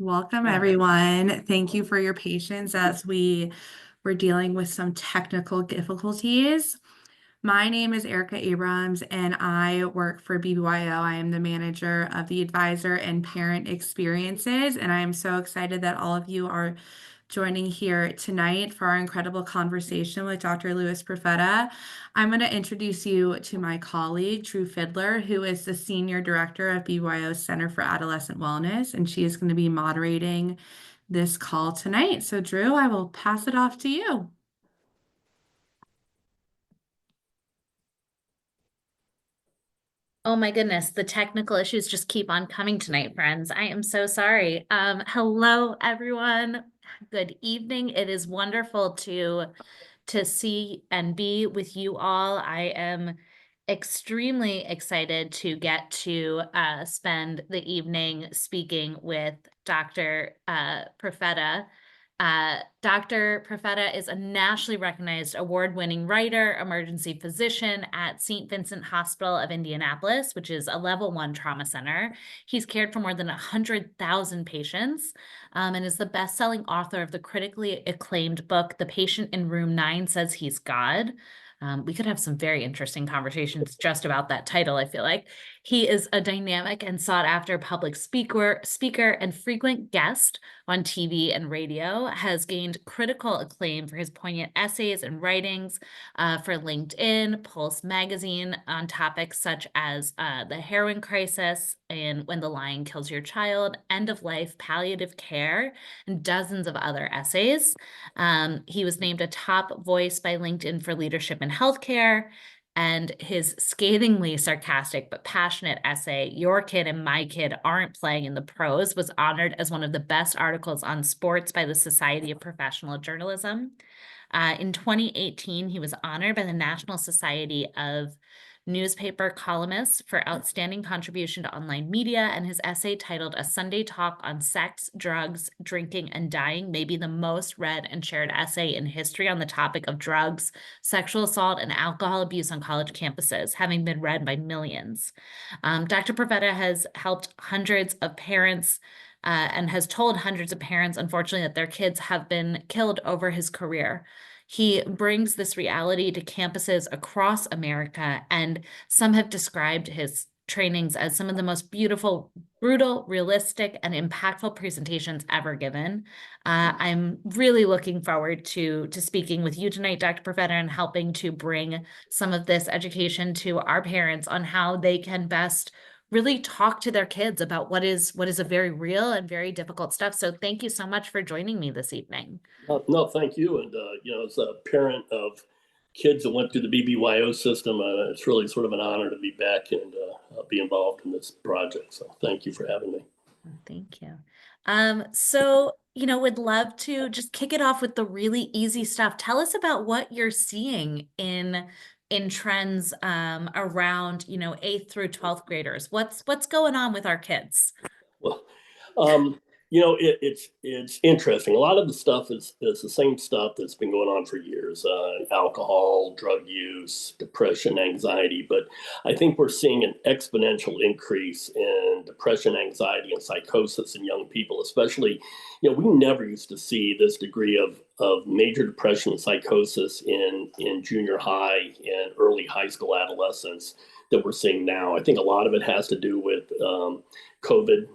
Welcome, everyone. Thank you for your patience as we were dealing with some technical difficulties. My name is Erica Abrams, and I work for BBYO. I am the manager of the advisor and parent experiences, and I am so excited that all of you are joining here tonight for our incredible conversation with Dr. Louis Profeta. I'm going to introduce you to my colleague, Drew Fiddler, who is the Senior Director of BYO's Center for Adolescent Wellness, and she is going to be moderating this call tonight. So, Drew, I will pass it off to you. Oh my goodness, the technical issues just keep on coming tonight, friends. I am so sorry. Hello, everyone. Good evening. It is wonderful to see and be with you all. I am extremely excited to get to spend the evening speaking with Dr. Profeta. Dr. Profeta is a nationally recognized award-winning writer, emergency physician at St. Vincent Hospital of Indianapolis, which is a level 1 trauma center. He's cared for more than 100,000 patients and is the best-selling author of the critically acclaimed book, The Patient in Room 9 Says He's God. We could have some very interesting conversations just about that title, I feel like. He is a dynamic and sought-after public speaker and frequent guest on TV and radio, has gained critical acclaim for his poignant essays and writings for LinkedIn, Pulse Magazine on topics such as the heroin crisis and When the Lion Kills Your Child, End of Life, Palliative Care, and dozens of other essays. He was named a top voice by LinkedIn for leadership in healthcare. And his scathingly sarcastic but passionate essay, Your Kid and My Kid Aren't Playing in the Pros, was honored as one of the best articles on sports by the Society of Professional Journalism. In 2018, he was honored by the National Society of Newspaper Columnists for outstanding contribution to online media, and his essay titled A Sunday Talk on Sex, Drugs, Drinking, and Dying may be the most read and shared essay in history on the topic of drugs, sexual assault, and alcohol abuse on college campuses, having been read by millions. Dr. Profeta has helped hundreds of parents and has told hundreds of parents, unfortunately, that their kids have been killed over his career. He brings this reality to campuses across America, and some have described his trainings as some of the most beautiful, brutal, realistic, and impactful presentations ever given. I'm really looking forward to speaking with you tonight, Dr. Profeta, and helping to bring some of this education to our parents on how they can best really talk to their kids about what is a very real and very difficult stuff. So thank you so much for joining me this evening. No, thank you. And, as a parent of kids that went through the BBYO system, it's really sort of an honor to be back and be involved in this project. So thank you for having me. Thank you. So, would love to just kick it off with the really easy stuff. Tell us about what you're seeing in trends around, 8th through 12th graders. What's going on with our kids? Well, it's interesting. A lot of the stuff is the same stuff that's been going on for years: alcohol, drug use, depression, anxiety. But I think we're seeing an exponential increase in depression, anxiety, and psychosis in young people. Especially, we never used to see this degree of major depression and psychosis in junior high and early high school adolescents that we're seeing now. I think a lot of it has to do with COVID,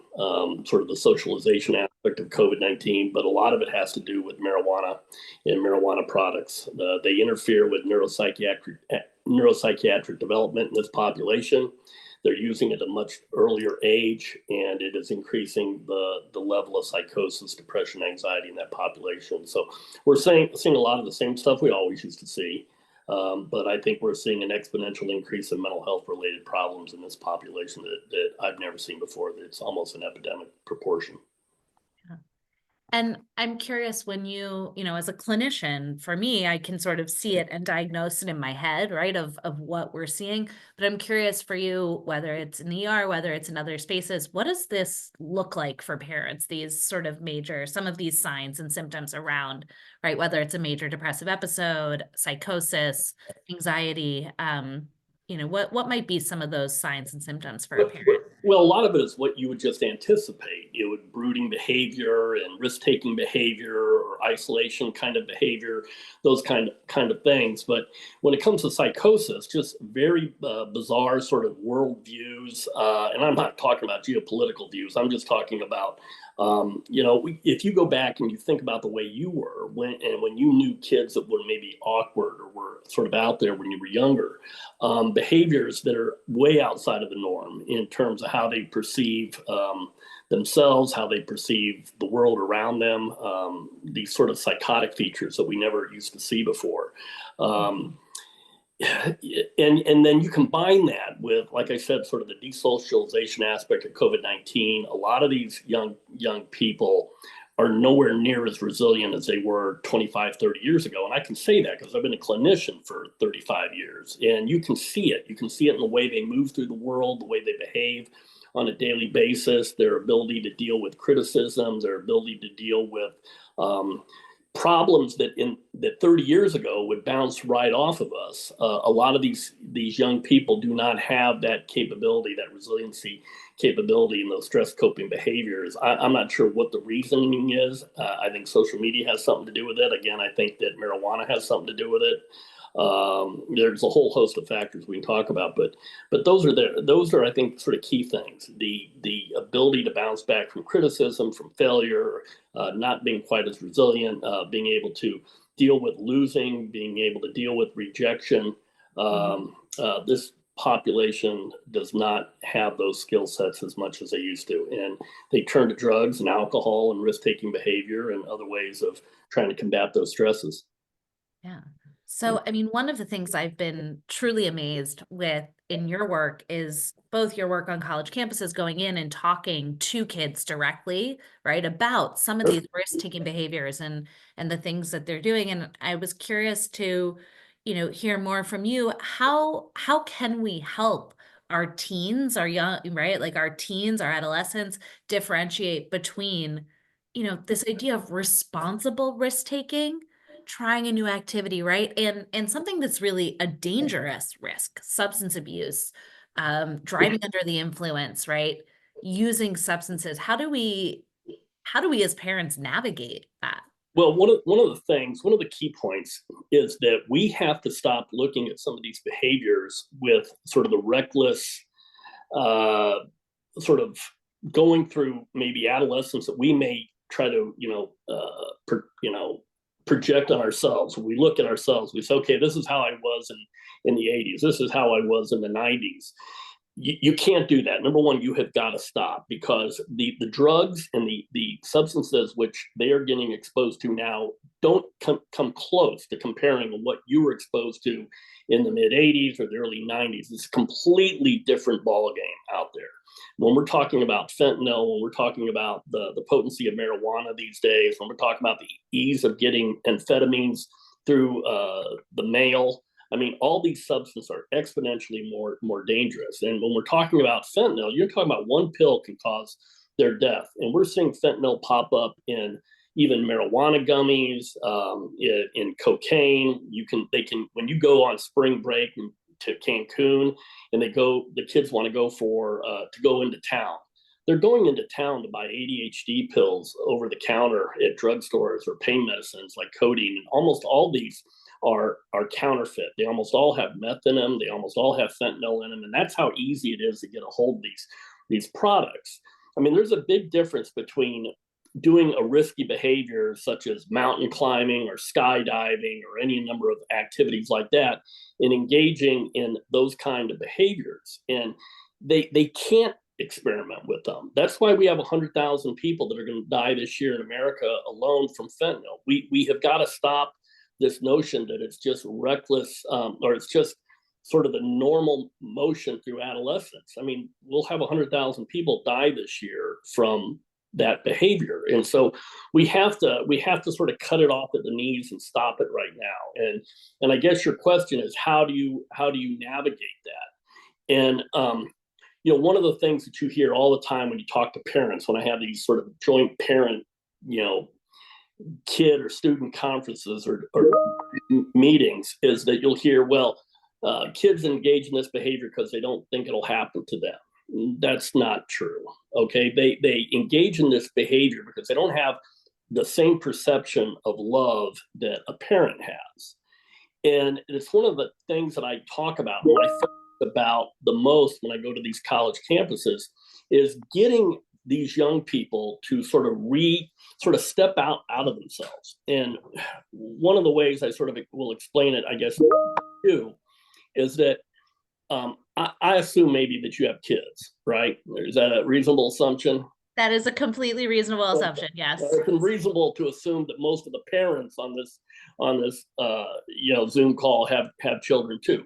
sort of the socialization aspect of COVID-19, but a lot of it has to do with marijuana and marijuana products. They interfere with neuropsychiatric development in this population. They're using it at a much earlier age, and it is increasing the level of psychosis, depression, anxiety in that population. So we're seeing a lot of the same stuff we always used to see. But I think we're seeing an exponential increase in mental health related problems in this population that I've never seen before. It's almost an epidemic proportion. And I'm curious when as a clinician, for me, I can sort of see it and diagnose it in my head, right, of what we're seeing. But I'm curious for you, whether it's in the ER, whether it's in other spaces, what does this look like for parents, these sort of some of these signs and symptoms around, right, whether it's a major depressive episode, psychosis, anxiety, what might be some of those signs and symptoms for a parent? Well, a lot of it is what you would just anticipate. You know, brooding behavior and risk-taking behavior or isolation kind of behavior, those kind of things. But when it comes to psychosis, just very bizarre sort of world views. And I'm not talking about geopolitical views. I'm just talking about, if you go back and you think about the way you were when you knew kids that were maybe awkward or were sort of out there when you were younger, behaviors that are way outside of the norm in terms of how they perceive themselves, how they perceive the world around them, these sort of psychotic features that we never used to see before. And then you combine that with, like I said, sort of the desocialization aspect of COVID-19. A lot of these young people are nowhere near as resilient as they were 25, 30 years ago. And I can say that because I've been a clinician for 35 years. And you can see it. You can see it in the way they move through the world, the way they behave on a daily basis, their ability to deal with criticism, their ability to deal with problems that 30 years ago would bounce right off of us. A lot of these young people do not have that capability, that resiliency capability in those stress coping behaviors. I'm not sure what the reasoning is. I think social media has something to do with it. Again, I think that marijuana has something to do with it. There's a whole host of factors we can talk about, but those are I think sort of key things. The ability to bounce back from criticism, from failure, not being quite as resilient, being able to deal with losing, being able to deal with rejection. This population does not have those skill sets as much as they used to, and they turn to drugs and alcohol and risk-taking behavior and other ways of trying to combat those stresses. Yeah. So, I mean, one of the things I've been truly amazed with in your work is both your work on college campuses, going in and talking to kids directly, right, about some of these risk-taking behaviors and the things that they're doing. And I was curious to, hear more from you. How can we help our teens, our young, right, like our teens, our adolescents, differentiate between, this idea of responsible risk-taking, trying a new activity, right? And something that's really a dangerous risk, substance abuse, driving under the influence, right? Using substances. How do we as parents navigate that? Well, one of the key points is that we have to stop looking at some of these behaviors with sort of the reckless, sort of going through maybe adolescence that we may try to, project on ourselves. When we look at ourselves, we say, okay, this is how I was in the 80s. This is how I was in the 90s. You can't do that. Number one, you have got to stop, because the drugs and the substances which they are getting exposed to now don't come close to comparing what you were exposed to in the mid 80s or the early 90s. It's a completely different ballgame out there. When we're talking about fentanyl, when we're talking about the potency of marijuana these days, when we're talking about the ease of getting amphetamines through the mail, I mean, all these substances are exponentially more dangerous. And when we're talking about fentanyl, you're talking about one pill can cause their death. And we're seeing fentanyl pop up in even marijuana gummies, in cocaine. When you go on spring break to Cancun and the kids want to go to go into town. They're going into town to buy ADHD pills over the counter at drugstores, or pain medicines like codeine. And almost all these are counterfeit. They almost all have meth in them. They almost all have fentanyl in them. And that's how easy it is to get a hold of these products. I mean, there's a big difference between doing a risky behavior such as mountain climbing or skydiving or any number of activities like that, and engaging in those kind of behaviors. And they can't experiment with them. That's why we have 100,000 people that are going to die this year in America alone from fentanyl. We have got to stop this notion that it's just reckless, or it's just sort of the normal motion through adolescence. I mean, we'll have 100,000 people die this year from that behavior. And so we have to sort of cut it off at the knees and stop it right now. And I guess your question is, how do you navigate that? And one of the things that you hear all the time when you talk to parents, when I have these sort of joint parent, kid or student conferences or meetings, is that you'll hear, well, kids engage in this behavior because they don't think it'll happen to them. That's not true. Okay, they engage in this behavior because they don't have the same perception of love that a parent has. And it's one of the things that I talk about when I think about the most when I go to these college campuses is getting these young people to sort of step out of themselves. And one of the ways I sort of will explain it, I guess, too, is that I assume maybe that you have kids, right? Is that a reasonable assumption? That is a completely reasonable assumption. Yes. It's reasonable to assume that most of the parents on this Zoom call have children too.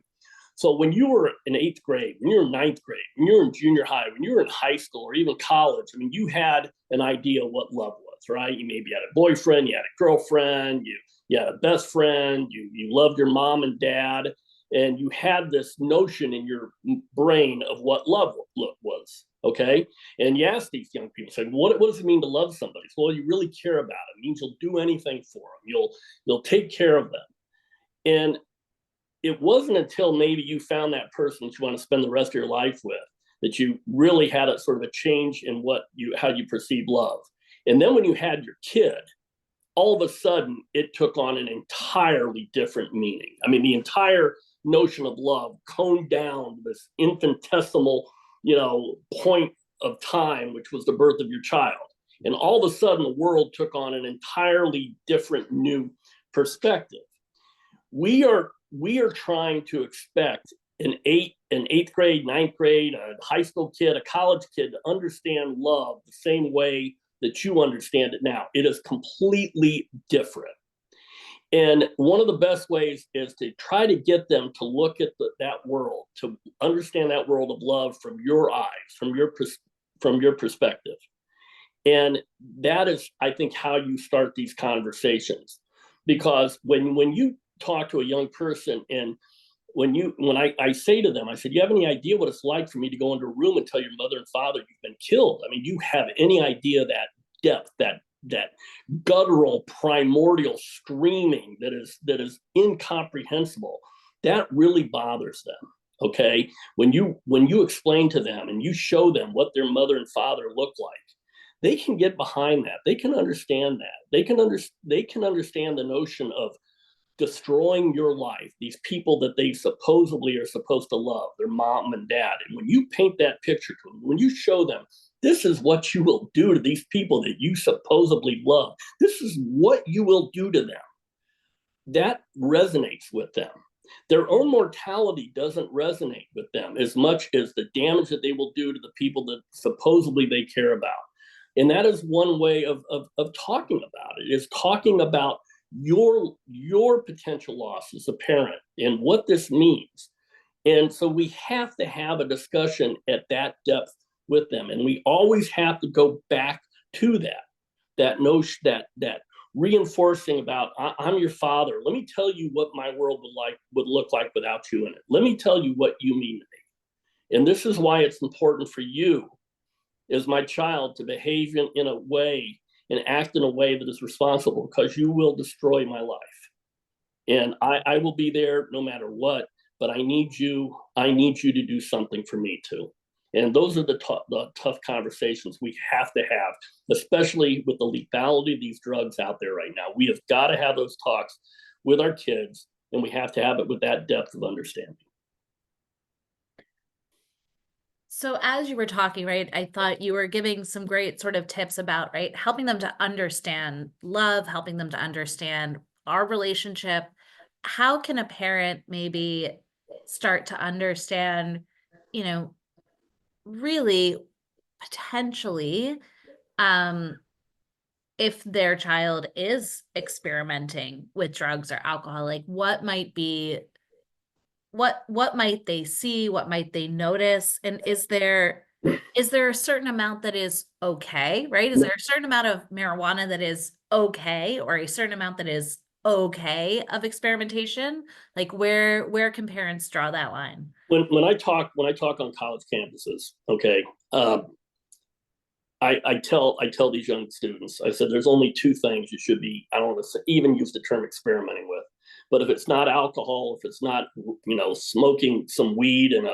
So when you were in 8th grade, when you were in 9th grade, when you were in junior high, when you were in high school or even college, I mean, you had an idea of what love was, right? You maybe had a boyfriend, you had a girlfriend, you had a best friend, you loved your mom and dad, and you had this notion in your brain of what love was, okay? And you ask these young people, say, what does it mean to love somebody? So, well, you really care about them. It means you'll do anything for them. You'll take care of them. And it wasn't until maybe you found that person that you want to spend the rest of your life with that you really had a sort of a change in how you perceive love. And then when you had your kid, all of a sudden it took on an entirely different meaning. I mean, the entire notion of love coned down this infinitesimal, point of time, which was the birth of your child. And all of a sudden the world took on an entirely different new perspective. We are trying to expect an 8th grade, 9th grade, a high school kid, a college kid to understand love the same way that you understand it now. It is completely different. And one of the best ways is to try to get them to look at that world, to understand that world of love from your eyes, from your perspective. And that is, I think, how you start these conversations. Because when you talk to a young person, and when I say to them, I said, you have any idea what it's like for me to go into a room and tell your mother and father you've been killed? I mean, you have any idea that depth, that guttural, primordial screaming that is incomprehensible? That really bothers them. Okay, when you explain to them and you show them what their mother and father look like, they can get behind that. They can understand that. They can understand the notion of destroying your life, these people that they supposedly are supposed to love, their mom and dad. And when you paint that picture to them, when you show them, this is what you will do to these people that you supposedly love, this is what you will do to them, that resonates with them. Their own mortality doesn't resonate with them as much as the damage that they will do to the people that supposedly they care about. And that is one way of talking about it, is talking about your potential loss as a parent and what this means. And so we have to have a discussion at that depth with them. And we always have to go back to that notion, that reinforcing about, I'm your father. Let me tell you what my world would look like without you in it. Let me tell you what you mean to me. And this is why it's important for you as my child to behave in a way and act in a way that is responsible, because you will destroy my life. And I will be there no matter what, but I need you to do something for me too. And those are the tough conversations we have to have, especially with the lethality of these drugs out there right now. We have got to have those talks with our kids, and we have to have it with that depth of understanding. So as you were talking, right, I thought you were giving some great sort of tips about, right, helping them to understand love, helping them to understand our relationship. How can a parent maybe start to understand, really potentially, if their child is experimenting with drugs or alcohol, like what might they see, what might they notice, and is there a certain amount that is okay, right? Is there a certain amount of marijuana that is okay, or a certain amount that is okay of experimentation? Like where can parents draw that line? When I talk on college campuses, okay, I tell these young students, I said, there's only two things you should be, I don't want to even use the term experimenting with, but if it's not alcohol, if it's not, smoking some weed in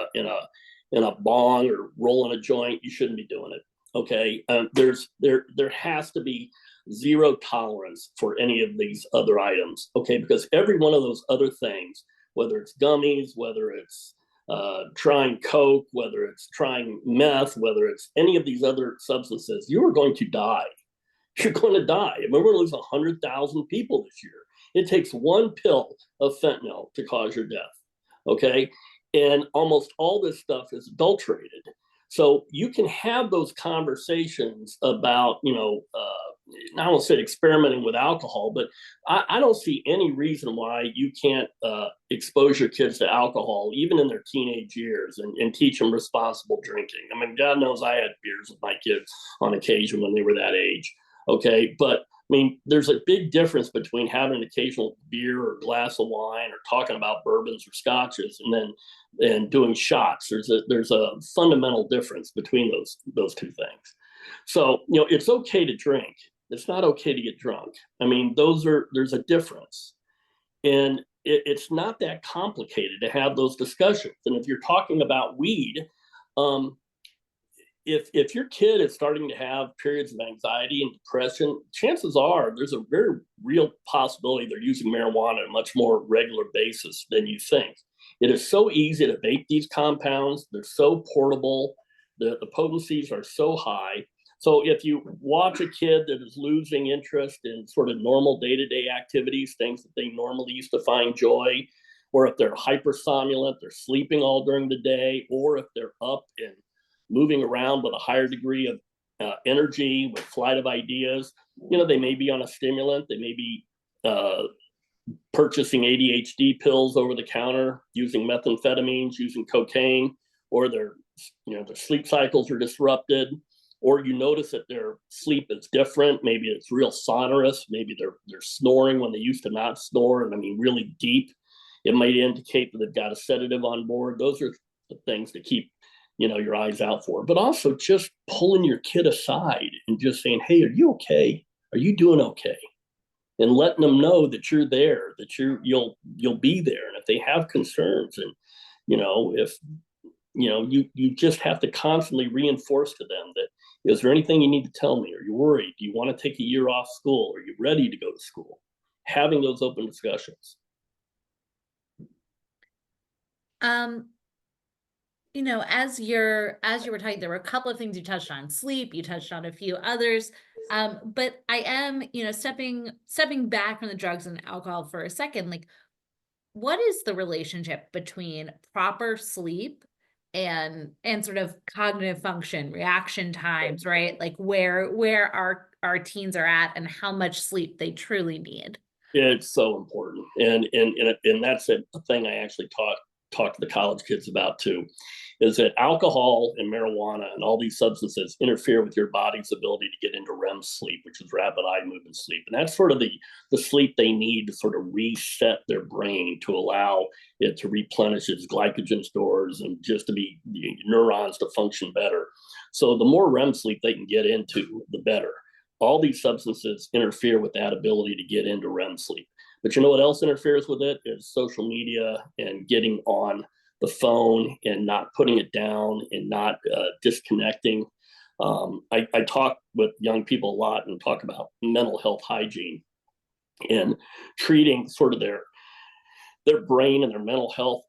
and a bong or rolling a joint, you shouldn't be doing it. Okay, there has to be zero tolerance for any of these other items. Okay, because every one of those other things, whether it's gummies, whether it's trying coke, whether it's trying meth, whether it's any of these other substances, you are going to die. You're going to die. I mean, we're going to lose 100,000 people this year. It takes one pill of fentanyl to cause your death. Okay, and almost all this stuff is adulterated. So you can have those conversations about, I won't say experimenting with alcohol, but I don't see any reason why you can't expose your kids to alcohol, even in their teenage years, and teach them responsible drinking. I mean, God knows I had beers with my kids on occasion when they were that age. Okay, but I mean, there's a big difference between having an occasional beer or glass of wine or talking about bourbons or scotches and doing shots. There's a fundamental difference between those two things. So, it's okay to drink. It's not okay to get drunk. I mean, there's a difference. And it's not that complicated to have those discussions. And if you're talking about weed, if your kid is starting to have periods of anxiety and depression, chances are there's a very real possibility they're using marijuana on a much more regular basis than you think. It is so easy to vape these compounds. They're so portable. The potencies are so high. So if you watch a kid that is losing interest in sort of normal day-to-day activities, things that they normally used to find joy, or if they're hypersomnolent, they're sleeping all during the day, or if they're up and moving around with a higher degree of energy, with flight of ideas, they may be on a stimulant, they may be purchasing ADHD pills over the counter, using methamphetamines, using cocaine, or their sleep cycles are disrupted, or you notice that their sleep is different. Maybe it's real sonorous. Maybe they're snoring when they used to not snore, and I mean really deep. It might indicate that they've got a sedative on board. Those are the things to keep your eyes out for. But also just pulling your kid aside and just saying, hey, are you okay? Are you doing okay? And letting them know that you're there, that you'll be there. And if they have concerns, and if you just have to constantly reinforce to them that, is there anything you need to tell me? Are you worried? Do you want to take a year off school? Are you ready to go to school? Having those open discussions. As you were talking, there were a couple of things you touched on. Sleep, you touched on a few others. But I am, stepping back from the drugs and alcohol for a second, like, what is the relationship between proper sleep and sort of cognitive function, reaction times, right? Like where our teens are at and how much sleep they truly need. It's so important. And that's a thing I actually talk to the college kids about too, is that alcohol and marijuana and all these substances interfere with your body's ability to get into REM sleep, which is rapid eye movement sleep. And that's sort of the sleep they need to sort of reset their brain to allow it to replenish its glycogen stores and just to be neurons to function better. So the more REM sleep they can get into, the better. All these substances interfere with that ability to get into REM sleep. But you know what else interferes with it is social media and getting on the phone and not putting it down and not disconnecting. I talk with young people a lot and talk about mental health hygiene and treating sort of their brain and their mental health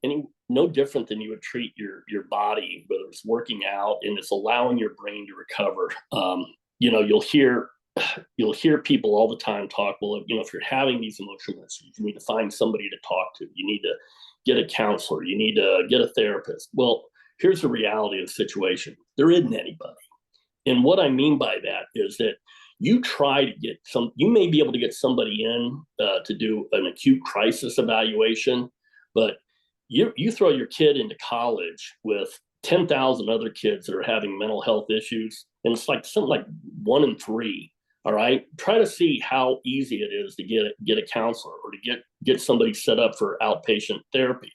no different than you would treat your body, whether it's working out and it's allowing your brain to recover. You'll hear people all the time talk, well, if you're having these emotional issues, you need to find somebody to talk to. You need to get a counselor. You need to get a therapist. Well, here's the reality of the situation. There isn't anybody. And what I mean by that is that you may be able to get somebody in to do an acute crisis evaluation, but you throw your kid into college with 10,000 other kids that are having mental health issues, and it's like something like 1 in 3. All right, try to see how easy it is to get a counselor or to get somebody set up for outpatient therapy.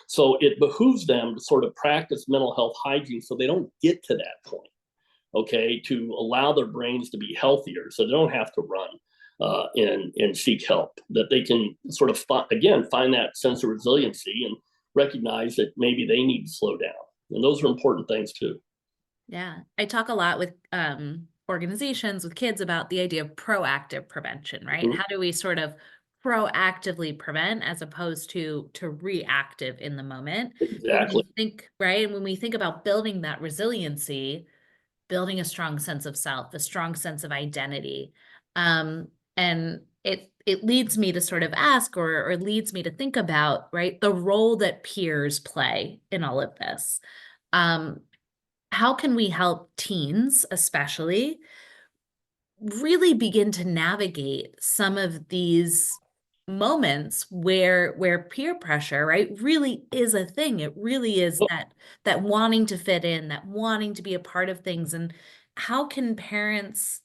So it behooves them to sort of practice mental health hygiene so they don't get to that point, okay, to allow their brains to be healthier so they don't have to run and seek help, that they can sort of, find that sense of resiliency and recognize that maybe they need to slow down. And those are important things too. Yeah. I talk a lot with organizations, with kids about the idea of proactive prevention, right? Mhm. How do we sort of proactively prevent as opposed to reactive in the moment? When Exactly. we think, right? And when we think about building that resiliency, building a strong sense of self, a strong sense of identity. And it leads me to sort of ask or leads me to think about, right, the role that peers play in all of this. Um, how can we help teens, especially, really begin to navigate some of these moments where peer pressure, right, really is a thing. It really is Oh, that wanting to fit in, that wanting to be a part of things. And how can parents,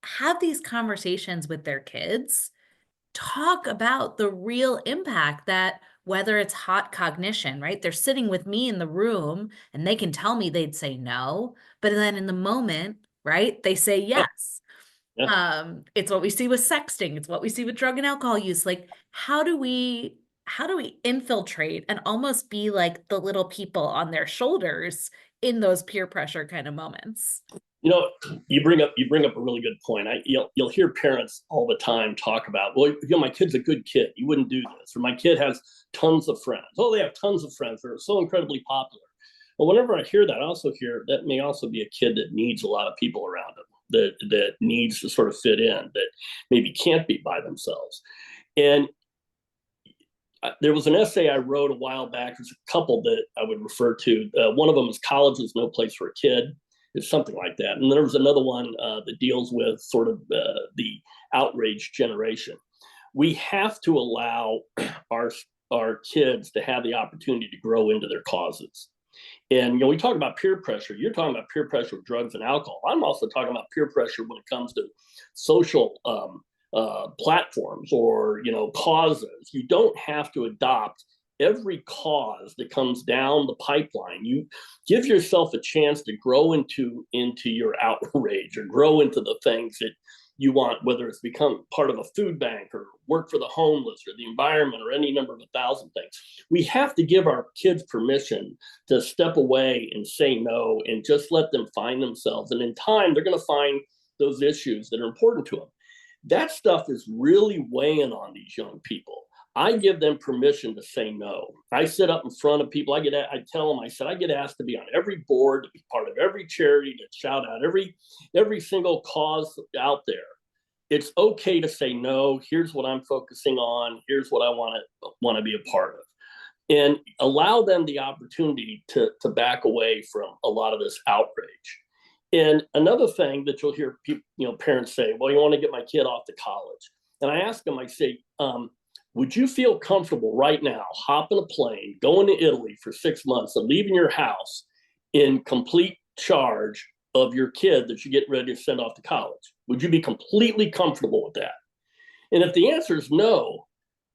have these conversations with their kids, talk about the impact that, whether it's hot cognition, right? They're sitting with me in the room and they can tell me they'd say no, but then in the moment, right, they say yeah, yes. yeah. It's what we see with sexting, it's what we see with drug and alcohol use. Like, how do we infiltrate and almost be like the little people on their shoulders in those peer pressure kind of moments? You know, you bring up a really good point. You'll hear parents all the time talk about, well, my kid's a good kid. You wouldn't do this, or my kid has tons of friends. Oh, they have tons of friends. They're so incredibly popular. Well, whenever I hear that, I also hear that may also be a kid that needs a lot of people around him, that needs to sort of fit in, that maybe can't be by themselves. And there was an essay I wrote a while back. There's a couple that I would refer to. One of them is "College is No Place for a Kid." It's something like that. And there was another one that deals with sort of the outraged generation. We have to allow our our kids to have the opportunity to grow into their causes. And we talk about peer pressure. You're talking about peer pressure with drugs and alcohol. I'm also talking about peer pressure when it comes to social platforms or causes. You don't have to adopt every cause that comes down the pipeline. You give yourself a chance to grow into your outrage or grow into the things that you want, whether it's become part of a food bank or work for the homeless or the environment or any number of 1,000 things. We have to give our kids permission to step away and say no and just let them find themselves. And in time, they're going to find those issues that are important to them. That stuff is really weighing on these young people. I give them permission to say no. I sit up in front of people. I tell them, I get asked to be on every board, to be part of every charity, to shout out every single cause out there. It's okay to say no. Here's what I'm focusing on. Here's what I want to be a part of, and allow them the opportunity to back away from a lot of this outrage. And another thing that you'll hear people, parents say, well, you want to get my kid off to college. And I ask them, I say, would you feel comfortable right now hopping a plane, going to Italy for 6 months and leaving your house in complete charge of your kid that you get ready to send off to college? Would you be completely comfortable with that? And if the answer is no,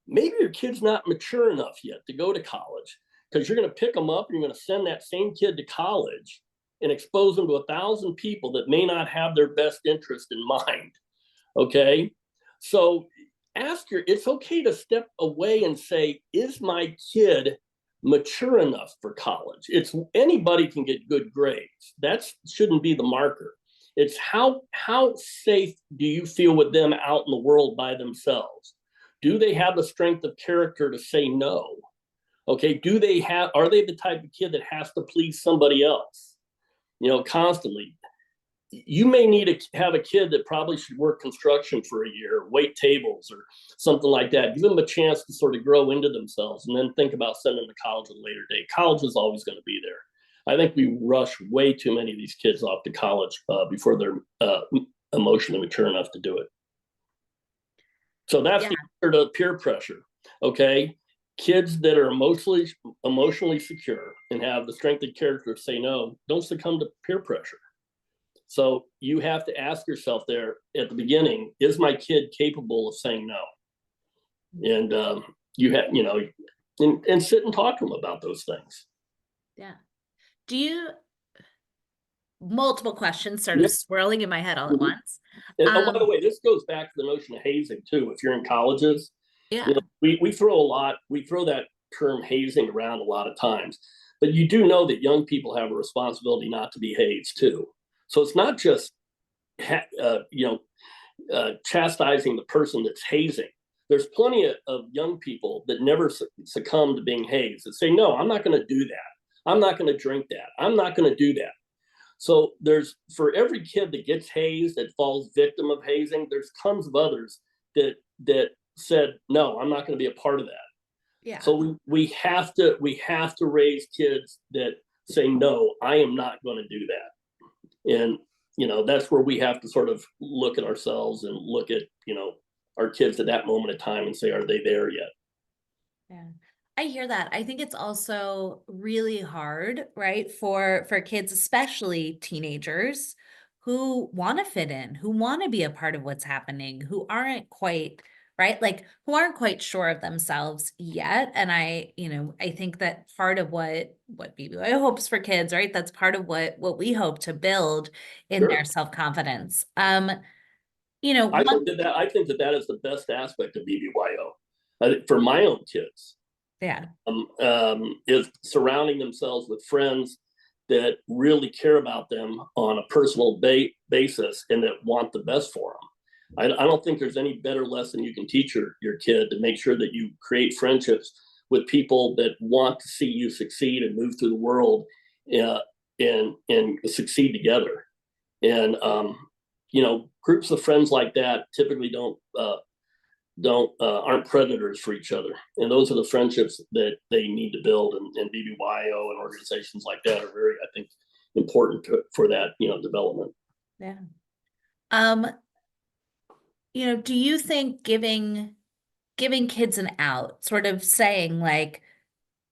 maybe your kid's not mature enough yet to go to college, because you're going to pick them up and you're going to send that same kid to college and expose them to 1,000 people that may not have their best interest in mind. Okay. So it's okay to step away and say, is my kid mature enough for college? It's anybody can get good grades. That shouldn't be the marker. It's how safe do you feel with them out in the world by themselves? Do they have the strength of character to say no? Okay, are they the type of kid that has to please somebody else, constantly? You may need to have a kid that probably should work construction for a year, wait tables or something like that. Give them a chance to sort of grow into themselves and then think about sending them to college at a later date. College is always going to be there. I think we rush way too many of these kids off to college before they're emotionally mature enough to do it. So that's the peer pressure. Okay. Kids that are emotionally secure and have the strength of character to say no, don't succumb to peer pressure. So you have to ask yourself there at the beginning, is my kid capable of saying no? And you have, and sit and talk to them about those things. Yeah. Multiple questions sort of swirling in my head all at once. And by the way, this goes back to the notion of hazing too. If you're in colleges, yeah, we throw that term hazing around a lot of times, But you do know that young people have a responsibility not to be hazed too. So it's not just chastising the person that's hazing. There's plenty of young people that never succumb to being hazed that say, no, I'm not going to do that. I'm not going to drink that. I'm not going to do that. So there's, for every kid that gets hazed, that falls victim of hazing, there's tons of others that said, no, I'm not going to be a part of that. Yeah. So we have to raise kids that say, no, I am not going to do that. And, that's where we have to sort of look at ourselves and look at, our kids at that moment of time and say, are they there yet? Yeah. I hear that. I think it's also really hard, right? For kids, especially teenagers who want to fit in, who want to be a part of what's happening, who aren't quite, right? Like who aren't quite sure of themselves yet. And I think that part of what BBY hopes for kids, right? That's part of what we hope to build in Sure. their self-confidence. I think that is the best aspect of BBYO for my own kids. Yeah. Is surrounding themselves with friends that really care about them on a personal basis and that want the best for them. I don't think there's any better lesson you can teach your kid to make sure that you create friendships with people that want to see you succeed and move through the world and succeed together. And groups of friends like that typically aren't predators for each other, and those are the friendships that they need to build. And BBYO and organizations like that are very, I think, important for that development. Yeah. Do you think giving kids an out, sort of saying like,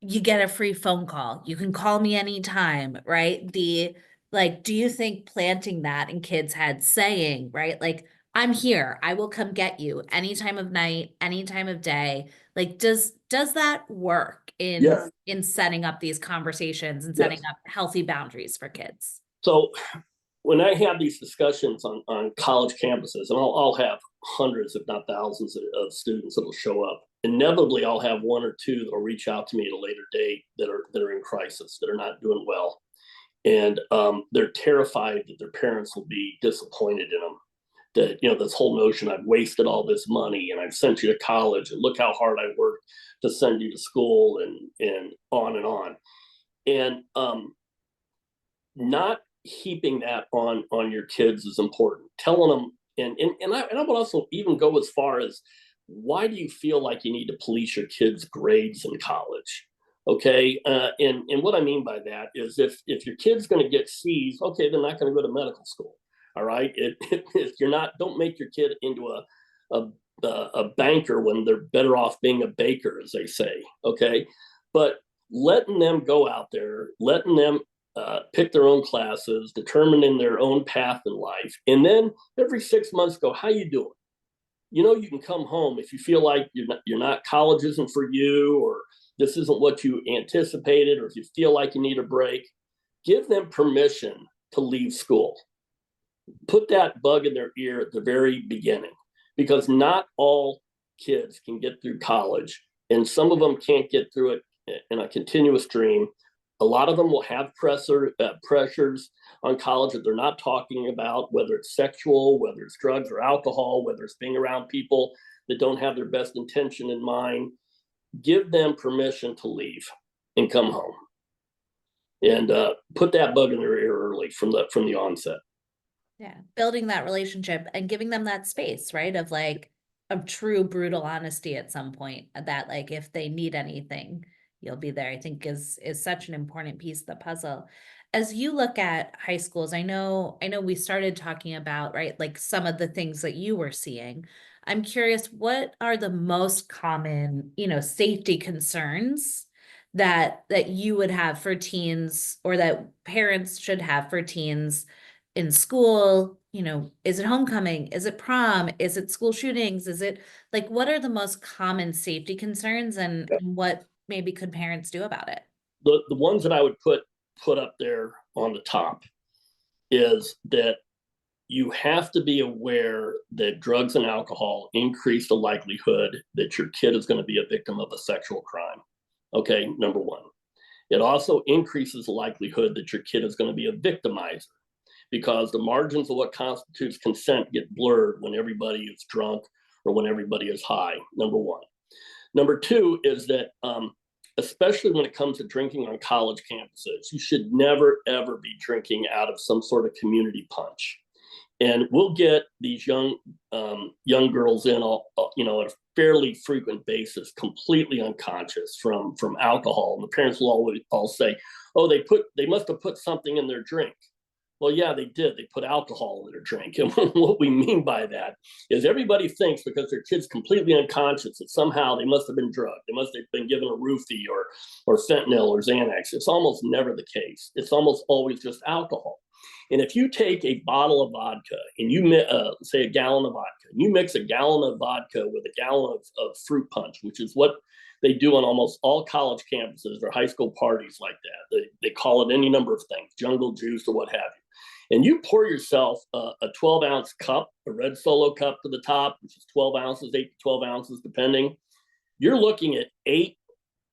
you get a free phone call, you can call me anytime, right? Do you think planting that in kids' heads, saying, right, like, I'm here, I will come get you any time of night, any time of day. Like, does that work in setting up these conversations and setting up healthy boundaries for kids? So when I have these discussions on college campuses, and I'll have hundreds, if not thousands, of students that will show up, inevitably I'll have one or two that will reach out to me at a later date that are in crisis, that are not doing well. And they're terrified that their parents will be disappointed in them. That, this whole notion, I've wasted all this money and I've sent you to college and look how hard I worked to send you to school, and on and on. And not heaping that on your kids is important. Telling them, and I would also even go as far as, why do you feel like you need to police your kids' grades in college? Okay, and what I mean by that is, if your kid's going to get C's, okay, they're not going to go to medical school. All right, if you're not, don't make your kid into a banker when they're better off being a baker, as they say. Okay, but letting them go out there, letting them pick their own classes, determining their own path in life, and then every 6 months go, how you doing? You can come home if you feel like you're not college isn't for you, or this isn't what you anticipated, or if you feel like you need a break. Give them permission to leave school. Put that bug in their ear at the very beginning, because not all kids can get through college, and some of them can't get through it in a continuous stream. A lot of them will have pressures on college that they're not talking about, whether it's sexual, whether it's drugs or alcohol, whether it's being around people that don't have their best intention in mind. Give them permission to leave and come home, and put that bug in their ear early from the onset. Yeah, building that relationship and giving them that space, right? Of like a true brutal honesty at some point, that like if they need anything, you'll be there, I think is such an important piece of the puzzle. As you look at high schools, I know we started talking about, right, like some of the things that you were seeing. I'm curious, what are the most common, safety concerns that you would have for teens, or that parents should have for teens in school? Is it homecoming? Is it prom? Is it school shootings? Is it like, what are the most common safety concerns, and what maybe could parents do about it? The ones that I would put up there on the top is that you have to be aware that drugs and alcohol increase the likelihood that your kid is going to be a victim of a sexual crime. Okay, number one. It also increases the likelihood that your kid is going to be a victimizer, because the margins of what constitutes consent get blurred when everybody is drunk or when everybody is high, number one. Number two is that, especially when it comes to drinking on college campuses, you should never, ever be drinking out of some sort of community punch. And we'll get these young girls in at a fairly frequent basis, completely unconscious from alcohol. And the parents will always all say, "Oh, they must have put something in their drink." Well, yeah, they did. They put alcohol in their drink. And what we mean by that is everybody thinks because their kid's completely unconscious that somehow they must have been drugged. They must have been given a roofie or fentanyl or Xanax. It's almost never the case. It's almost always just alcohol. And if you take a bottle of vodka and you say a gallon of vodka, and you mix a gallon of vodka with a gallon of fruit punch, which is what they do on almost all college campuses or high school parties like that. They call it any number of things, jungle juice or what have you. And you pour yourself a 12-ounce cup, a red Solo cup to the top, which is 12 ounces, 8 to 12 ounces, depending. You're looking at 8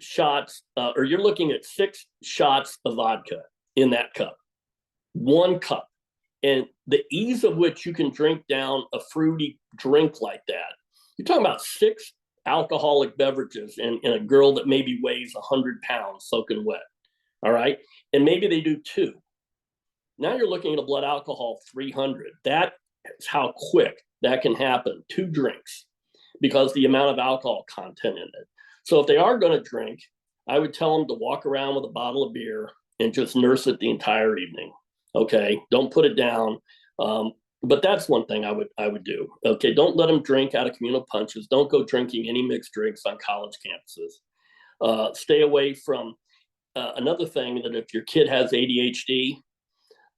shots, or you're looking at 6 shots of vodka in that cup. 1 cup. And the ease of which you can drink down a fruity drink like that, you're talking about 6 alcoholic beverages in a girl that maybe weighs 100 pounds soaking wet. All right. And maybe they do 2. Now you're looking at a blood alcohol 300. That is how quick that can happen. 2 drinks, because the amount of alcohol content in it. So if they are going to drink, I would tell them to walk around with a bottle of beer and just nurse it the entire evening. Okay. Don't put it down. But that's one thing I would do. Okay, don't let them drink out of communal punches. Don't go drinking any mixed drinks on college campuses. Stay away from another thing, that if your kid has ADHD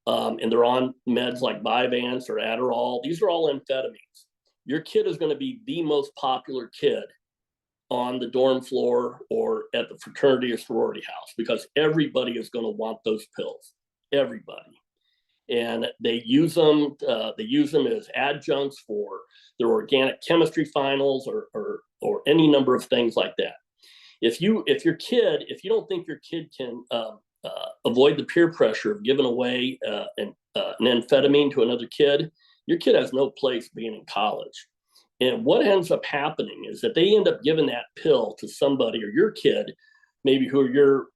and they're on meds like Vyvanse or Adderall, these are all amphetamines. Your kid is going to be the most popular kid on the dorm floor or at the fraternity or sorority house, because everybody is going to want those pills. Everybody. And they use them as adjuncts for their organic chemistry finals or any number of things like that. If you don't think your kid can avoid the peer pressure of giving away an amphetamine to another kid, your kid has no place being in college. And what ends up happening is that they end up giving that pill to somebody, or your kid, maybe who you're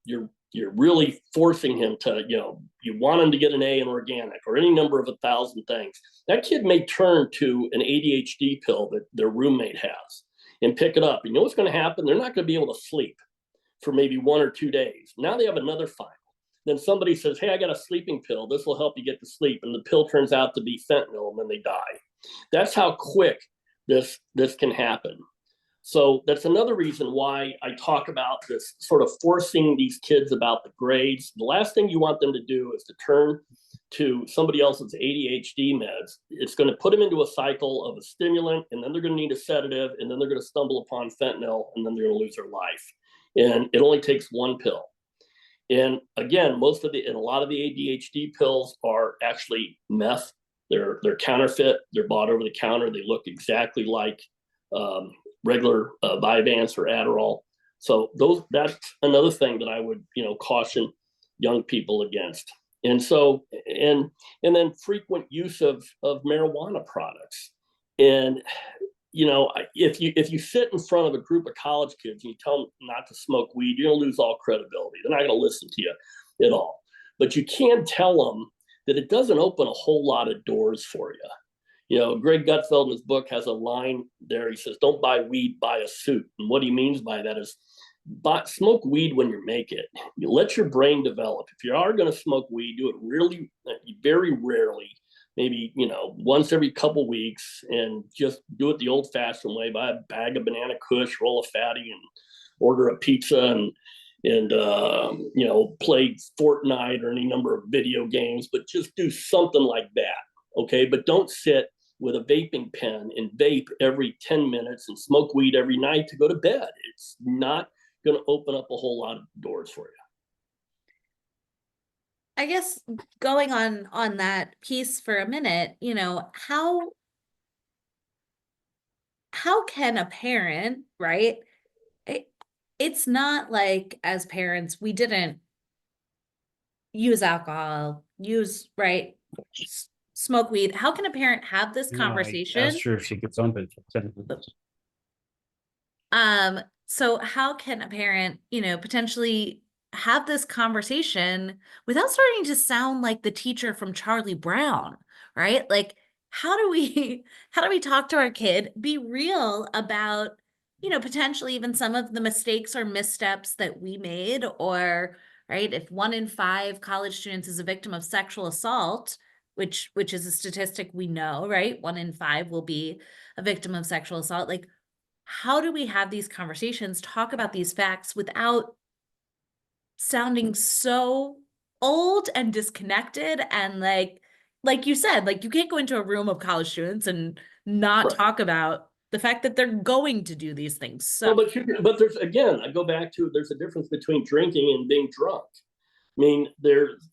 really forcing him to, you want him to get an A in organic or any number of 1,000 things. That kid may turn to an ADHD pill that their roommate has and pick it up. You know what's going to happen? They're not going to be able to sleep for maybe 1 or 2 days. Now they have another final. Then somebody says, "Hey, I got a sleeping pill. This will help you get to sleep." And the pill turns out to be fentanyl, and then they die. That's how quick this can happen. So that's another reason why I talk about this sort of forcing these kids about the grades. The last thing you want them to do is to turn to somebody else's ADHD meds. It's going to put them into a cycle of a stimulant, and then they're going to need a sedative, and then they're going to stumble upon fentanyl, and then they're going to lose their life. And it only takes 1 pill. And again, a lot of the ADHD pills are actually meth. They're counterfeit. They're bought over the counter. They look exactly like regular Vyvanse or Adderall. So that's another thing that I would caution young people against. And so and then frequent use of marijuana products. And if you sit in front of a group of college kids and you tell them not to smoke weed, you're going to lose all credibility. They're not going to listen to you at all. But you can tell them that it doesn't open a whole lot of doors for you. Greg Gutfeld in his book has a line there. He says, "Don't buy weed, buy a suit." And what he means by that is, smoke weed when you make it. You let your brain develop. If you are going to smoke weed, do it really, very rarely, maybe, once every couple weeks, and just do it the old fashioned way. Buy a bag of Banana Kush, roll a fatty, and order a pizza, and play Fortnite or any number of video games, but just do something like that. Okay. But don't sit with a vaping pen and vape every 10 minutes and smoke weed every night to go to bed. It's not going to open up a whole lot of doors for you. I guess going on that piece for a minute, how can a parent, right? It's not like, as parents, we didn't use alcohol, right, smoke weed. How can a parent have this No, I conversation? asked her if she could something. So how can a parent, potentially have this conversation without starting to sound like the teacher from Charlie Brown, right? Like, how do we how do we talk to our kid, be real about, potentially even some of the mistakes or missteps that we made, or right, if 1 in 5 college students is a victim of sexual assault, which is a statistic we know, right? 1 in 5 will be a victim of sexual assault. Like, how do we have these conversations, talk about these facts without sounding so old and disconnected, and like you said, like, you can't go into a room of college students and not Right. talk about the fact that they're going to do these things. So Well, but there's, again, I go back to, there's a difference between drinking and being drunk. I mean, there's,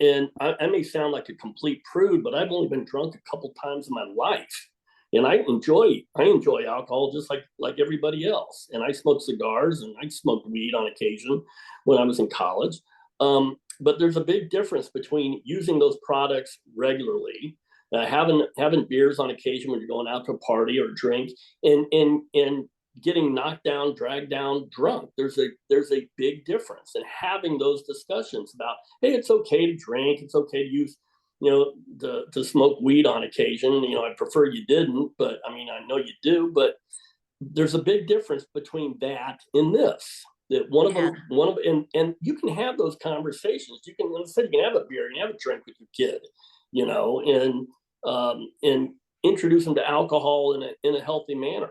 and I may sound like a complete prude, but I've only been drunk a couple times in my life. And I enjoy alcohol just like everybody else. And I smoke cigars and I smoked weed on occasion when I was in college. But there's a big difference between using those products regularly, having beers on occasion when you're going out to a party or drink, and getting knocked down, dragged down, drunk. There's a big difference in having those discussions about, hey, it's okay to drink, it's okay to use, to smoke weed on occasion. I prefer you didn't, but I mean, I know you do, but there's a big difference between that and this. That and you can have those conversations. You can, let's say, you can have a beer, you can have a drink with your kid, and introduce them to alcohol in a healthy manner.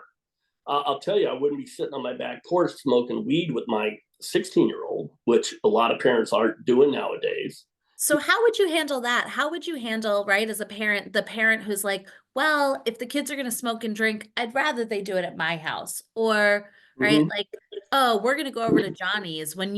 I'll tell you, I wouldn't be sitting on my back porch smoking weed with my 16-year-old, which a lot of parents aren't doing nowadays. So how would you handle that? How would you handle, right, as a parent, the parent who's like, well, if the kids are going to smoke and drink, I'd rather they do it at my house. Or, right, like, oh, we're going to go over to Johnny's, when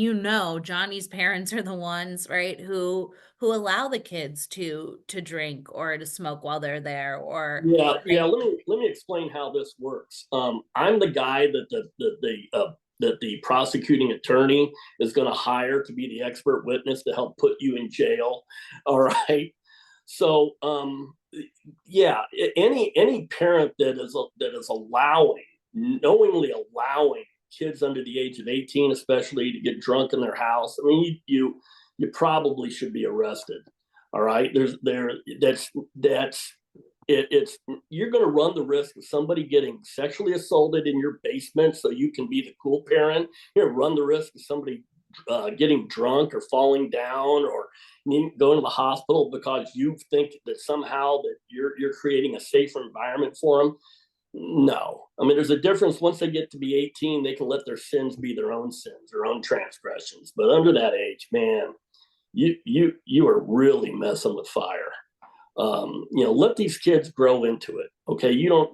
Johnny's parents are the ones, right, who allow the kids to drink or to smoke while they're there, or Yeah. Let me explain how this works. I'm the guy that the prosecuting attorney is going to hire to be the expert witness to help put you in jail. All right. So, yeah, any parent that is knowingly allowing kids under the age of 18, especially, to get drunk in their house, I mean, you probably should be arrested. All right. It's you're going to run the risk of somebody getting sexually assaulted in your basement, so you can be the cool parent. You're going to run the risk of somebody getting drunk or falling down or going to the hospital because you think that somehow that you're creating a safer environment for them. No, I mean, there's a difference. Once they get to be 18, they can let their sins be their own sins, their own transgressions. But under that age, man, you are really messing with fire. Let these kids grow into it. Okay, you don't,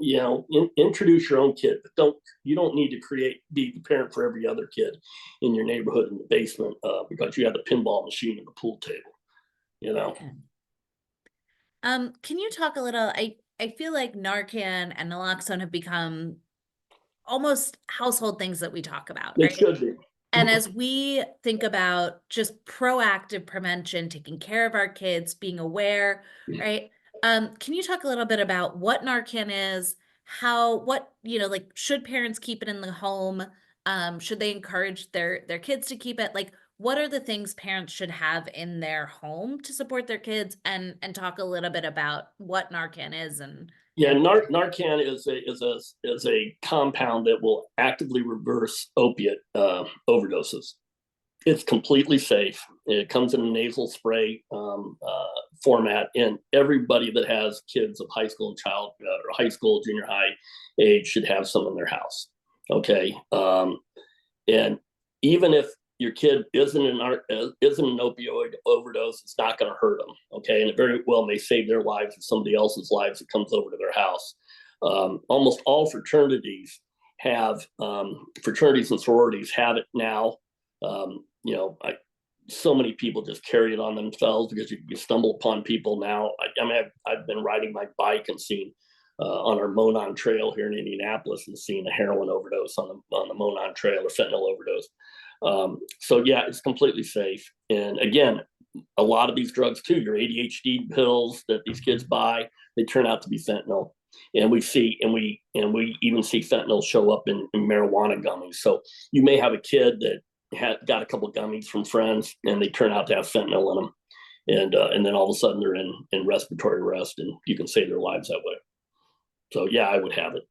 introduce your own kid, but you don't need to be the parent for every other kid in your neighborhood in the basement because you have the pinball machine and the pool table. Can you talk a little, I feel like Narcan and naloxone have become almost household things that we talk about, It right? should be. And as we think about just proactive prevention, taking care of our kids, being aware, right? Can you talk a little bit about what Narcan is, like, should parents keep it in the home? Should they encourage their kids to keep it? Like, what are the things parents should have in their home to support their kids, and talk a little bit about what Narcan is and Yeah, Narcan is a compound that will actively reverse opiate overdoses. It's completely safe. It comes in a nasal spray format, and everybody that has kids of high school or high school, junior high age should have some in their house. Okay, and even if your kid isn't an opioid overdose, it's not going to hurt them. Okay, and it very well may save their lives or somebody else's lives that comes over to their house. Almost all fraternities and sororities have it now. So many people just carry it on themselves because you stumble upon people now. I've been riding my bike and seen on our Monon Trail here in Indianapolis and seen a heroin overdose on the Monon Trail or fentanyl overdose. So yeah, it's completely safe. And again, a lot of these drugs too, your ADHD pills that these kids buy, they turn out to be fentanyl. And we even see fentanyl show up in marijuana gummies. So you may have a kid that got a couple of gummies from friends, and they turn out to have fentanyl in them, and then all of a sudden they're in respiratory arrest, and you can save their lives that way. So yeah, I would have it.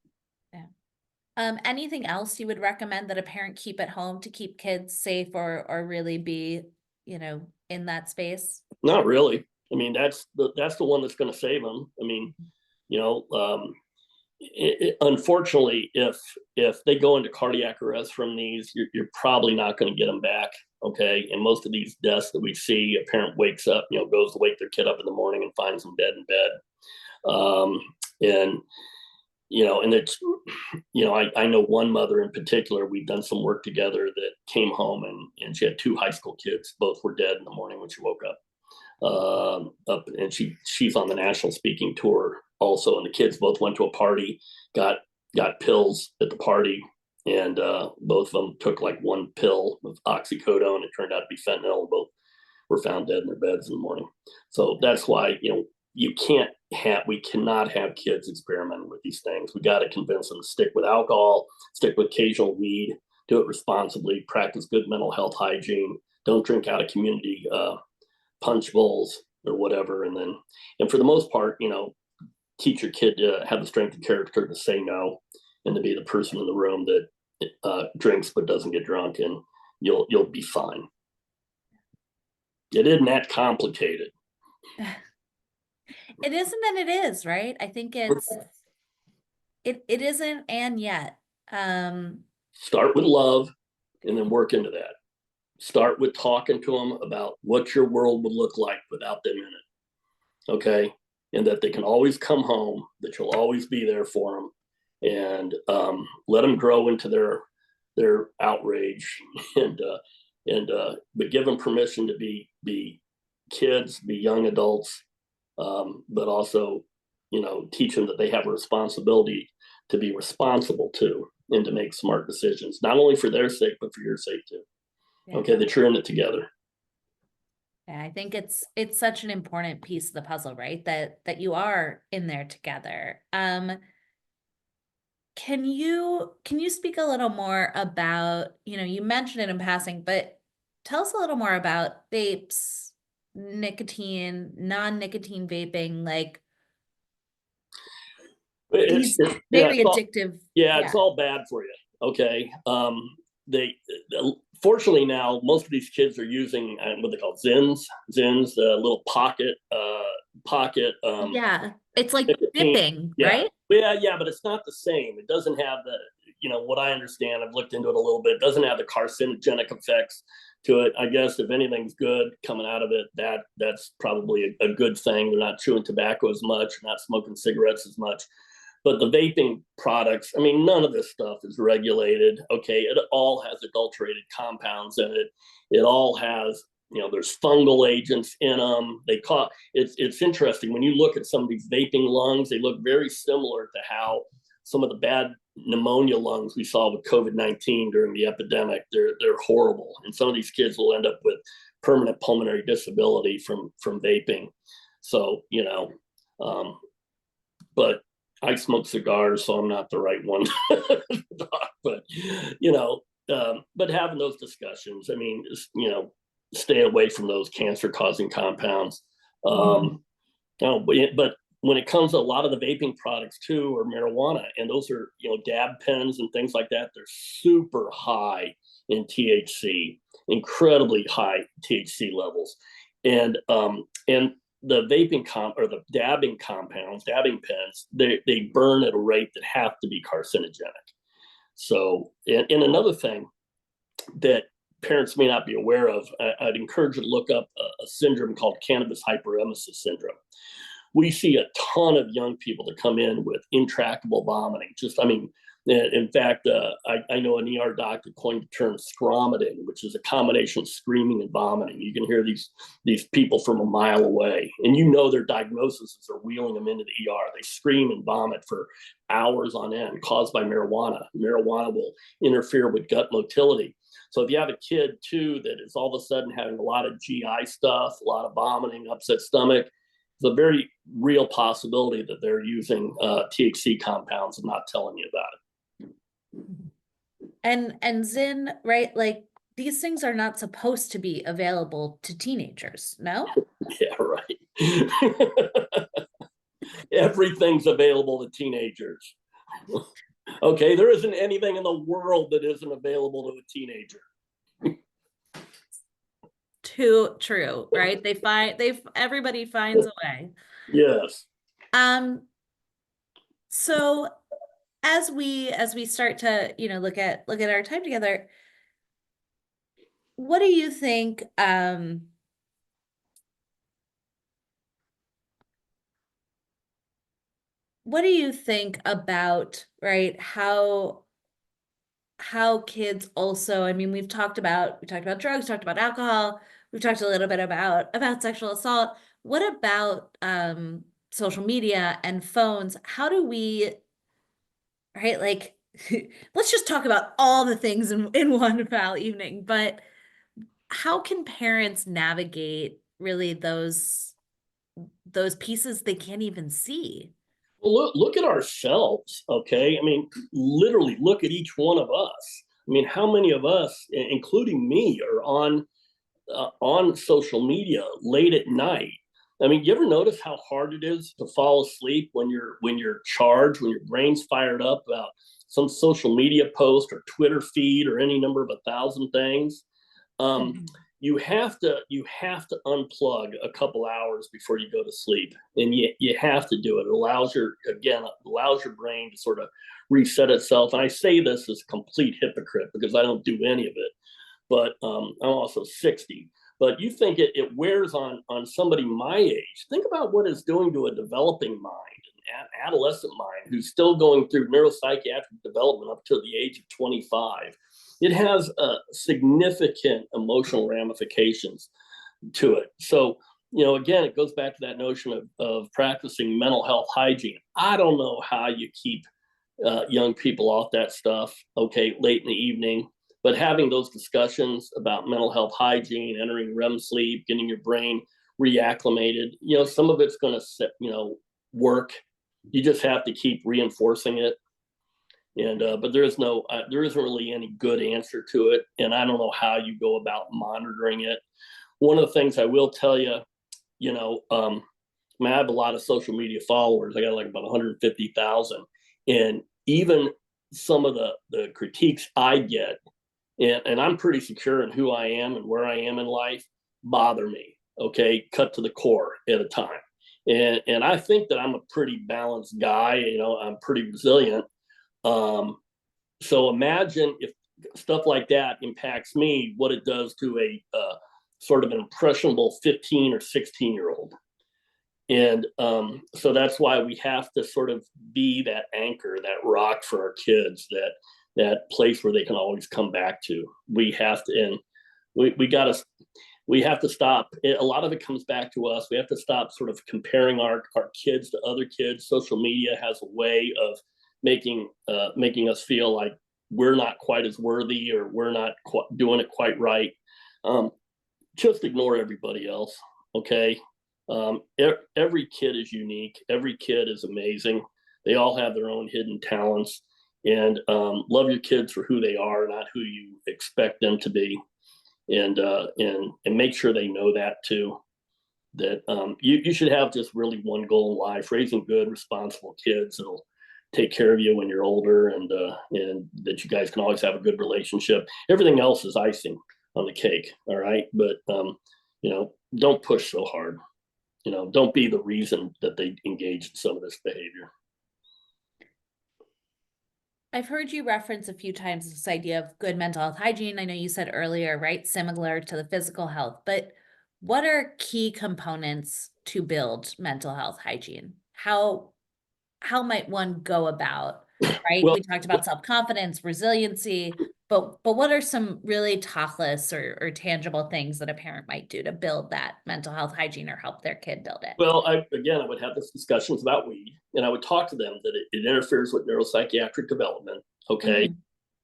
Anything else you would recommend that a parent keep at home to keep kids safe or really be, in that space? Not really. I mean, that's the one that's going to save them. I mean, unfortunately, if they go into cardiac arrest from these, you're probably not going to get them back. Okay, and most of these deaths that we see, a parent wakes up, goes to wake their kid up in the morning and finds them dead in bed. And it's, I know one mother in particular, we've done some work together, that came home and she had 2 high school kids. Both were dead in the morning when she woke up. And she's on the national speaking tour also. And the kids both went to a party, got pills at the party. And both of them took like 1 pill of oxycodone. It turned out to be fentanyl. And both were found dead in their beds in the morning. So that's why, we cannot have kids experimenting with these things. We got to convince them to stick with alcohol, stick with occasional weed, do it responsibly, practice good mental health hygiene, don't drink out of community punch bowls or whatever. And for the most part, teach your kid to have the strength of character to say no, and to be the person in the room that drinks but doesn't get drunk, and you'll be fine. It isn't that complicated. It isn't, and it is, right? I think it isn't, and yet. Start with love and then work into that. Start with talking to them about what your world would look like without them in it. Okay. And that they can always come home, that you'll always be there for them, and let them grow into their outrage, but give them permission to be kids, be young adults, but also, teach them that they have a responsibility to be responsible too, and to make smart decisions, not only for their sake, but for your sake too. Yeah. Okay, that you're in it together. Yeah, I think it's such an important piece of the puzzle, right? That you are in there together. Can you speak a little more about, you mentioned it in passing, but tell us a little more about vapes, nicotine, non-nicotine vaping, like these very addictive. It's all bad for you. Okay. Fortunately now, most of these kids are using what they call Zins, the little pocket. Yeah, it's like dipping, right? Yeah, but it's not the same. It doesn't have the, what I understand, I've looked into it a little bit, it doesn't have the carcinogenic effects to it. I guess if anything's good coming out of it, that's probably a good thing. They're not chewing tobacco as much, not smoking cigarettes as much. But the vaping products, I mean, none of this stuff is regulated. Okay, it all has adulterated compounds in it. It all has, there's fungal agents in them. It's interesting when you look at some of these vaping lungs, they look very similar to how some of the bad pneumonia lungs we saw with COVID-19 during the epidemic. They're horrible, and some of these kids will end up with permanent pulmonary disability from vaping. So but I smoke cigars, so I'm not the right one to talk, but having those discussions, I mean, stay away from those cancer-causing compounds. But when it comes to a lot of the vaping products too, or marijuana, and those are, dab pens and things like that, they're super high in THC, incredibly high THC levels. And the vaping or the dabbing compounds, dabbing pens, they burn at a rate that have to be carcinogenic. So, and another thing that parents may not be aware of, I'd encourage you to look up a syndrome called cannabis hyperemesis syndrome. We see a ton of young people that come in with intractable vomiting. In fact, I know an ER doctor coined the term scromiting, which is a combination of screaming and vomiting. You can hear these people from a mile away, and their diagnoses are wheeling them into the ER. They scream and vomit for hours on end, caused by marijuana. Marijuana will interfere with gut motility. So if you have a kid too that is all of a sudden having a lot of GI stuff, a lot of vomiting, upset stomach, it's a very real possibility that they're using THC compounds and not telling you about it. And Zin, right? Like these things are not supposed to be available to teenagers, no? Yeah, right. Everything's available to teenagers. Okay, there isn't anything in the world that isn't available to a teenager. Too true, right? Everybody finds a way. Yes. So as we start to, look at our time together, what do you think, about, right, how kids also, I mean, we talked about drugs, talked about alcohol, we've talked a little bit about sexual assault. What about social media and phones? How do we, right, like let's just talk about all the things in one foul evening, but how can parents navigate really those pieces they can't even see? Well, look at ourselves, okay? I mean, literally look at each one of us. I mean, how many of us, including me, are on social media late at night? I mean, you ever notice how hard it is to fall asleep when you're charged, when your brain's fired up about some social media post or Twitter feed or any number of 1,000 things? You have to unplug a couple hours before you go to sleep, and you have to do it. It allows your brain to sort of reset itself. And I say this as a complete hypocrite because I don't do any of it, but I'm also 60. But you think it wears on somebody my age. Think about what it's doing to a developing mind, an adolescent mind who's still going through neuropsychiatric development up to the age of 25. It has significant emotional ramifications to it. So, again, it goes back to that notion of practicing mental health hygiene. I don't know how you keep young people off that stuff, okay, late in the evening, but having those discussions about mental health hygiene, entering REM sleep, getting your brain reacclimated, some of it's going to, work. You just have to keep reinforcing it. And but there isn't really any good answer to it, and I don't know how you go about monitoring it. One of the things I will tell you, I have a lot of social media followers. I got like about 150,000, and even some of the critiques I get, and I'm pretty secure in who I am and where I am in life, bother me. Okay, cut to the core at a time, and I think that I'm a pretty balanced guy. I'm pretty resilient. So imagine if stuff like that impacts me, what it does to a sort of an impressionable 15 or 16-year-old. And so that's why we have to sort of be that anchor, that rock for our kids, that place where they can always come back to. We have to, and we have to stop. A lot of it comes back to us. We have to stop sort of comparing our kids to other kids. Social media has a way of making us feel like we're not quite as worthy or we're not doing it quite right. Just ignore everybody else, okay? Every kid is unique. Every kid is amazing. They all have their own hidden talents, and love your kids for who they are, not who you expect them to be, and make sure they know that too. That you should have just really one goal in life: raising good, responsible kids that'll take care of you when you're older, and that you guys can always have a good relationship. Everything else is icing on the cake, all right? But don't push so hard. Don't be the reason that they engage in some of this behavior. I've heard you reference a few times this idea of good mental health hygiene. I know you said earlier, right, similar to the physical health, but what are key components to build mental health hygiene? How might one go about, right? Well, we talked about self-confidence, resiliency, but what are some really tactless or tangible things that a parent might do to build that mental health hygiene or help their kid build it? well, I would have these discussions about weed, and I would talk to them that it interferes with neuropsychiatric development, okay,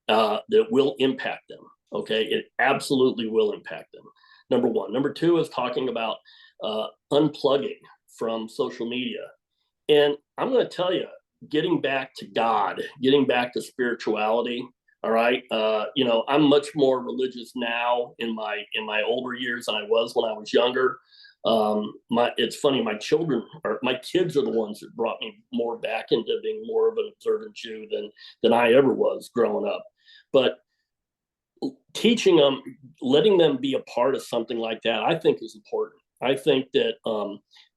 that will impact them. Okay, it absolutely will impact them. Number one. Number two is talking about unplugging from social media. And I'm going to tell you, getting back to God, getting back to spirituality. All right, I'm much more religious now in my older years than I was when I was younger. It's funny, my kids are the ones that brought me more back into being more of an observant Jew than I ever was growing up. But teaching them, letting them be a part of something like that, I think is important. I think that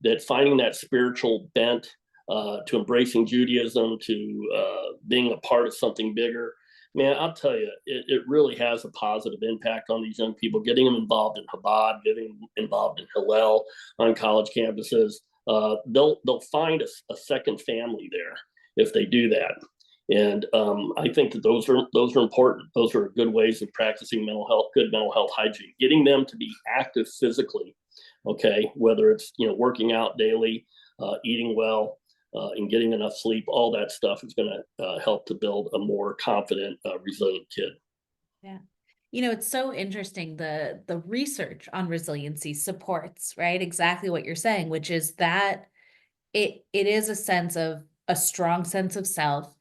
that finding that spiritual bent to embracing Judaism, to being a part of something bigger, man, I'll tell you, it really has a positive impact on these young people. Getting them involved in Chabad, getting them involved in Hillel on college campuses, they'll find a second family there if they do that. And I think that those are important. Those are good ways of practicing good mental health hygiene. Getting them to be active physically, okay, whether it's working out daily, eating well, and getting enough sleep. All that stuff is going to help to build a more confident, resilient kid. Yeah. It's so interesting. The research on resiliency supports, right, exactly what you're saying, which is that it is a strong sense of self.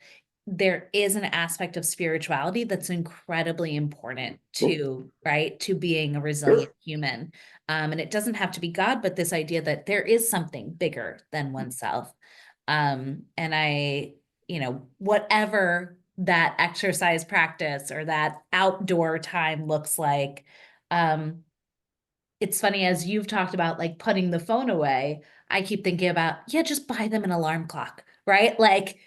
There is an aspect of spirituality that's incredibly important to, right, to being a resilient human. And it doesn't have to be God, but this idea that there is something bigger than oneself. And whatever that exercise practice or that outdoor time looks like, it's funny, as you've talked about, like putting the phone away, I keep thinking about, yeah, just buy them an alarm clock, right? Like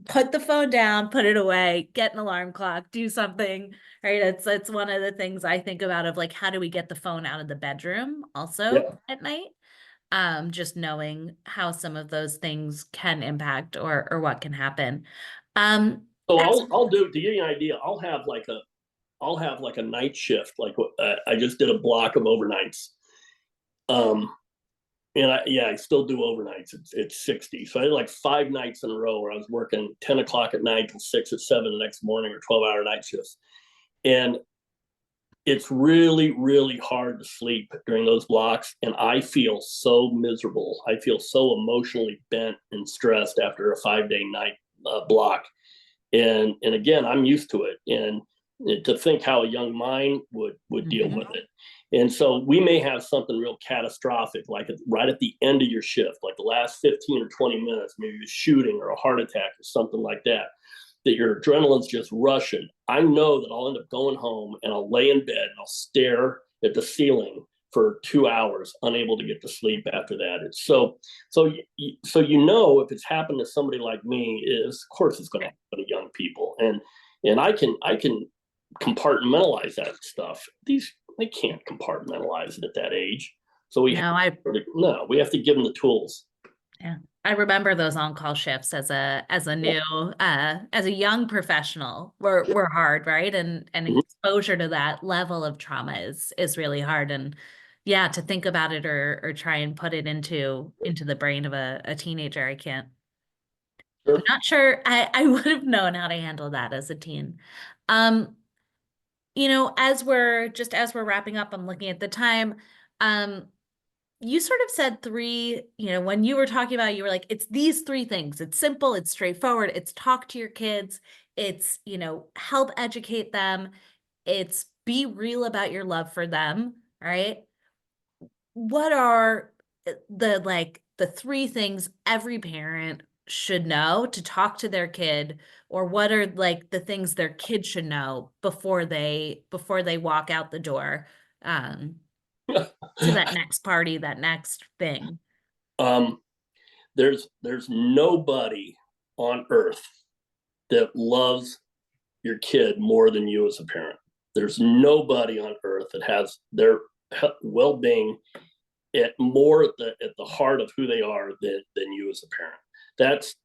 put the phone down, put it away, get an alarm clock, do something, right? It's one of the things I think about of like, how do we get the phone out of the bedroom also at night? Just knowing how some of those things can impact or what can happen. So I'll do, to give you an idea, I'll have like a night shift. Like I just did a block of overnights. And I still do overnights. It's 60. So I had like 5 nights in a row where I was working 10 o'clock at night till 6 or 7 the next morning, or 12-hour night shifts. And it's really, really hard to sleep during those blocks. And I feel so miserable. I feel so emotionally bent and stressed after a 5-day night block. And again, I'm used to it. And to think how a young mind would deal with it. And so we may have something real catastrophic, like right at the end of your shift, like the last 15 or 20 minutes, maybe a shooting or a heart attack or something like that, that your adrenaline's just rushing. I know that I'll end up going home and I'll lay in bed and I'll stare at the ceiling for 2 hours, unable to get to sleep after that. It's so if it's happened to somebody like me, of course it's going to happen to young people. And I can compartmentalize that stuff. They can't compartmentalize it at that age. So we have to give them the tools. Yeah. I remember those on-call shifts as a new as a young professional were hard, right? And exposure to that level of trauma is really hard. And yeah, to think about it or try and put it into the brain of a teenager, I can't. Sure. I'm not sure I would have known how to handle that as a teen. As we're wrapping up, I'm looking at the time. You sort of said 3, when you were talking about, you were like, it's these 3 things. It's simple, it's straightforward, it's talk to your kids, it's, help educate them, it's be real about your love for them, right? What are the 3 things every parent should know to talk to their kid, or what are like the things their kid should know before they walk out the door to that next party, that next thing? There's nobody on earth that loves your kid more than you as a parent. There's nobody on earth that has their well-being at the heart of who they are than you as a parent.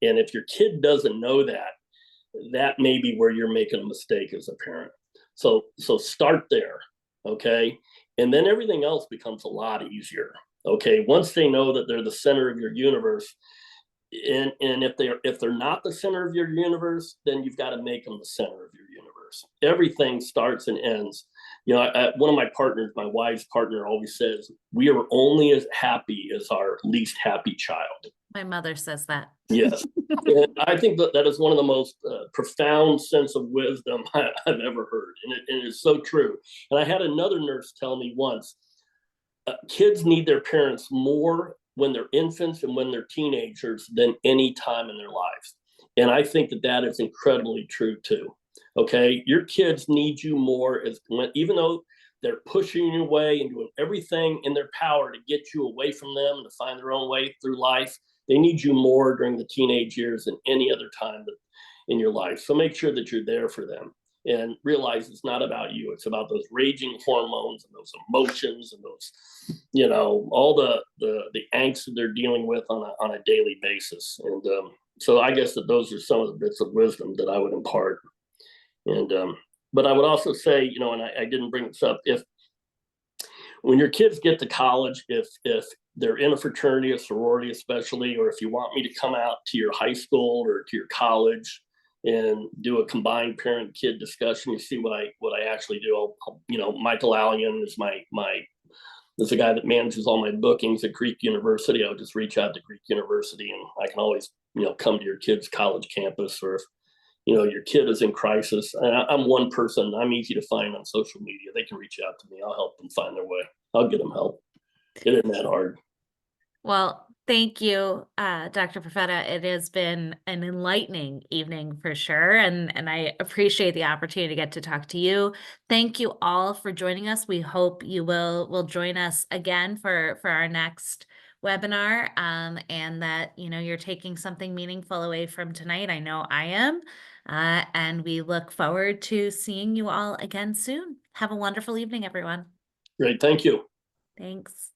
And if your kid doesn't know that may be where you're making a mistake as a parent. So start there, okay? And then everything else becomes a lot easier. Okay, once they know that they're the center of your universe, and if they're not the center of your universe, then you've got to make them the center of your universe. Everything starts and ends You know, one of my partners, my wife's partner, always says, we are only as happy as our least happy child. My mother says that. Yes. And I think that is one of the most profound sense of wisdom I've ever heard. And it's so true. And I had another nurse tell me once, kids need their parents more when they're infants and when they're teenagers than any time in their lives. And I think that is incredibly true too. Okay, your kids need you more, even though they're pushing you away and doing everything in their power to get you away from them, to find their own way through life. They need you more during the teenage years than any other time in your life. So make sure that you're there for them and realize it's not about you. It's about those raging hormones and those emotions and those, you know, all the angst that they're dealing with on a daily basis. And so I guess that those are some of the bits of wisdom that I would impart. And but I would also say, you know, and I didn't bring this up, if when your kids get to college, if they're in a fraternity, a sorority especially, or if you want me to come out to your high school or to your college and do a combined parent-kid discussion, you see what I actually do. You know, Michael Allian is is the guy that manages all my bookings at Greek University. I'll just reach out to Greek University, and I can always, you know, come to your kid's college campus, or if, you know, your kid is in crisis. I'm one person. I'm easy to find on social media. They can reach out to me. I'll help them find their way. I'll get them help. It isn't that hard. Well, thank you, Dr. Profeta. It has been an enlightening evening for sure, and I appreciate the opportunity to get to talk to you. Thank you all for joining us. We hope you will join us again for our next webinar, and that, you know, you're taking something meaningful away from tonight. I know I am, and we look forward to seeing you all again soon. Have a wonderful evening, everyone. Great. Thank you. Thanks.